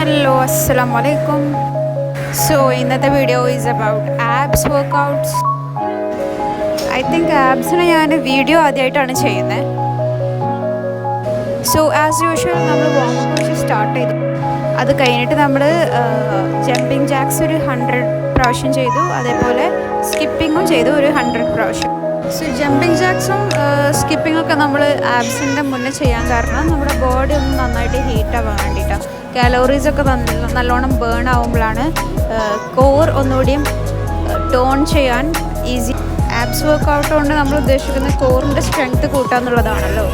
Hello, assalamu alaikum. So, ഇന്നത്തെ video is about abs workouts. I think ആബ്സിന് ഞാൻ video ആദ്യമായിട്ടാണ് ചെയ്യുന്നത്. സോ ആസ് യൂഷ്വൽ നമ്മൾ വാമപ്പ് വെച്ച് സ്റ്റാർട്ട് ചെയ്തു. അത് കഴിഞ്ഞിട്ട് നമ്മൾ ജമ്പിങ് ജാക്സ് ഒരു 100 പ്രാവശ്യം ചെയ്തു. അതേപോലെ സ്കിപ്പിങ്ങും ചെയ്തു ഒരു 100 പ്രാവശ്യം. സോ ജമ്പിങ് ജാക്സും സ്കിപ്പിങ്ങൊക്കെ നമ്മൾ ആബ്സിൻ്റെ മുന്നേ ചെയ്യാൻ കാരണം നമ്മുടെ ബോഡി ഒന്ന് നന്നായിട്ട് ഹീറ്റാവാൻ വേണ്ടിയിട്ടാണ്. കാലോറീസൊക്കെ നല്ലോണം ബേൺ ആവുമ്പോഴാണ് കോർ ഒന്നുകൂടിയും ടോൺ ചെയ്യാൻ ഈസി. ആബ്സ് വർക്കൗട്ട് കൊണ്ട് നമ്മൾ ഉദ്ദേശിക്കുന്നത് കോറിൻ്റെ സ്ട്രെങ്ത് കൂട്ടാന്നുള്ളതാണല്ലോ.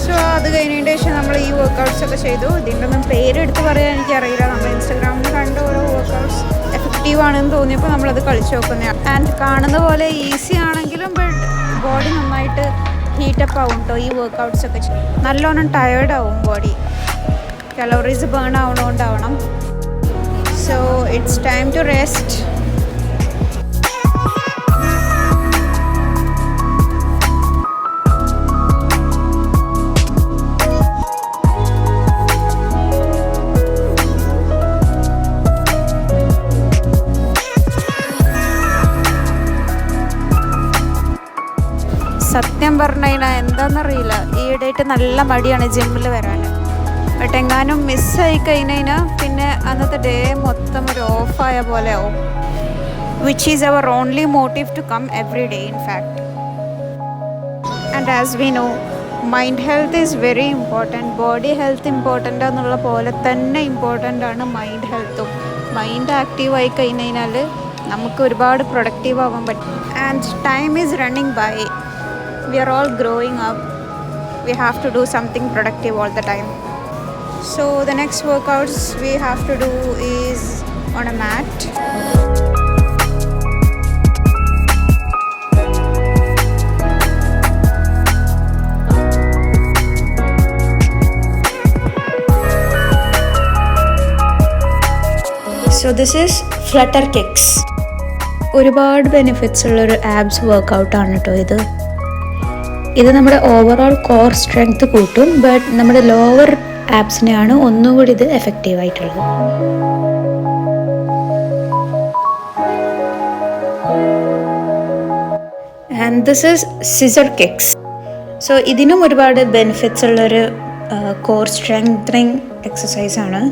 സോ അത് കഴിഞ്ഞതിന് ശേഷം നമ്മൾ ഈ വർക്കൗട്ട്സൊക്കെ ചെയ്തു. ഇതിൻ്റെ ഒന്നും പേരെടുത്ത് പറയാൻ എനിക്കറിയില്ല. നമ്മൾ ഇൻസ്റ്റാഗ്രാമിൽ കണ്ട ഓരോ വർക്കൗട്ട്സ് എഫക്റ്റീവ് ആണെന്ന് തോന്നിയപ്പോൾ നമ്മളത് കളിച്ച് നോക്കുന്നതാണ്. ആൻഡ് കാണുന്ന പോലെ ഈസി ആണെങ്കിലും ബട്ട് ബോഡി നന്നായിട്ട് ഹീറ്റപ്പ് ആവും കേട്ടോ. ഈ വർക്കൗട്ട്സൊക്കെ നല്ലോണം ടയേർഡാവും ബോഡി. കലോറീസ് ബേൺ ആവണോണ്ടാവണം. So it's time to rest. സത്യം പറഞ്ഞു കഴിഞ്ഞാൽ എന്താണെന്നറിയില്ല, ഈയിടെയായിട്ട് നല്ല മടിയാണ് ജിമ്മിൽ വരാൻ. ബട്ട് എങ്ങാനും മിസ്സായി കഴിഞ്ഞാൽ പിന്നെ അന്നത്തെ ഡേ മൊത്തം ഒരു ഓഫായ പോലെ ആവും. Which is our only motive to come every day in fact. And as we know, mind health is very important. Body health important എന്നുള്ള പോലെ തന്നെ ഇമ്പോർട്ടൻ്റ് ആണ് മൈൻഡ് ഹെൽത്തും. മൈൻഡ് ആക്റ്റീവായി കഴിഞ്ഞാൽ നമുക്ക് ഒരുപാട് പ്രൊഡക്റ്റീവ് ആവാൻ പറ്റും. And time is running by. We are all growing up. We have to do something productive all the time. So the next workouts we have to do is on a mat. So this is flutter kicks. ഒരുപാട് benefits ഉള്ളൊരു abs വർക്കൗട്ടാണ് കേട്ടോ ഇത്. ഇത് നമ്മുടെ overall core strength കൂട്ടും. But നമ്മുടെ lower ആബ്സിനെയാണ് ഒന്നുകൂടി ഇത് എഫക്റ്റീവ് ആയിട്ടുള്ളത്. And this is scissor kicks. So ഇതിനും ഒരുപാട് ബെനിഫിറ്റ്സ് ഉള്ളൊരു കോർ സ്ട്രെങ്തനിങ് എക്സസൈസാണ്.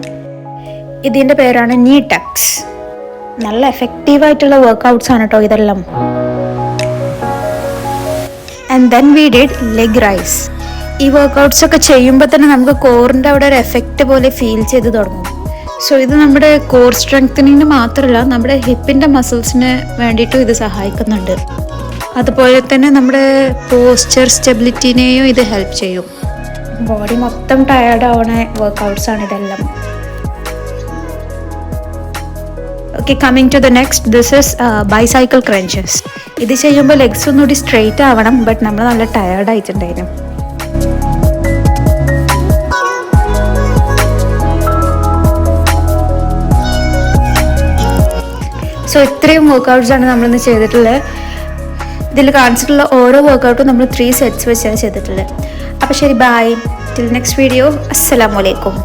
ഇതിൻ്റെ പേരാണ് നീ ടക്സ്. നല്ല എഫക്റ്റീവായിട്ടുള്ള വർക്കൗട്ട്സ് ആണ് കേട്ടോ ഇതെല്ലാം. And then we did leg rice. ഈ വർക്കൗട്ട്സ് ഒക്കെ ചെയ്യുമ്പോൾ തന്നെ നമുക്ക് കോറിൻ്റെ അവിടെ ഒരു എഫക്റ്റ് പോലെ ഫീൽ ചെയ്ത് തുടങ്ങും. സോ ഇത് നമ്മുടെ കോർ സ്ട്രെങ്തനിങ്ങിന് മാത്രമല്ല, നമ്മുടെ ഹിപ്പിൻ്റെ മസിൽസിന് വേണ്ടിയിട്ടും ഇത് സഹായിക്കുന്നുണ്ട്. അതുപോലെ തന്നെ നമ്മുടെ പോസ്ചർ സ്റ്റെബിലിറ്റിനെയും ഇത് ഹെൽപ്പ് ചെയ്യും. ബോഡി മൊത്തം ടയേർഡ് ആവുന്ന വർക്കൗട്ട്സ് ആണ് ഇതെല്ലാം. Okay, coming to the next, this is bicycle crunches. ഇത് ചെയ്യുമ്പോൾ ലെഗ്സ് ഒന്നുകൂടി സ്ട്രെയിറ്റ് ആവണം. ബട്ട് നമ്മൾ നല്ല ടയേർഡ് ആയിട്ടുണ്ടായിരുന്നു. സോ ഇത്രയും വർക്കൗട്ട്സ് ആണ് നമ്മളിന്ന് ചെയ്തിട്ടുള്ളത്. ഇതിൽ കാണിച്ചിട്ടുള്ള ഓരോ വർക്കൗട്ടും നമ്മൾ 3 സെറ്റ്സ് വെച്ചാണ് ചെയ്തിട്ടുള്ളത്. അപ്പോൾ ശരി, ബൈ. Till next video. അസ്സലാമു അലൈക്കും.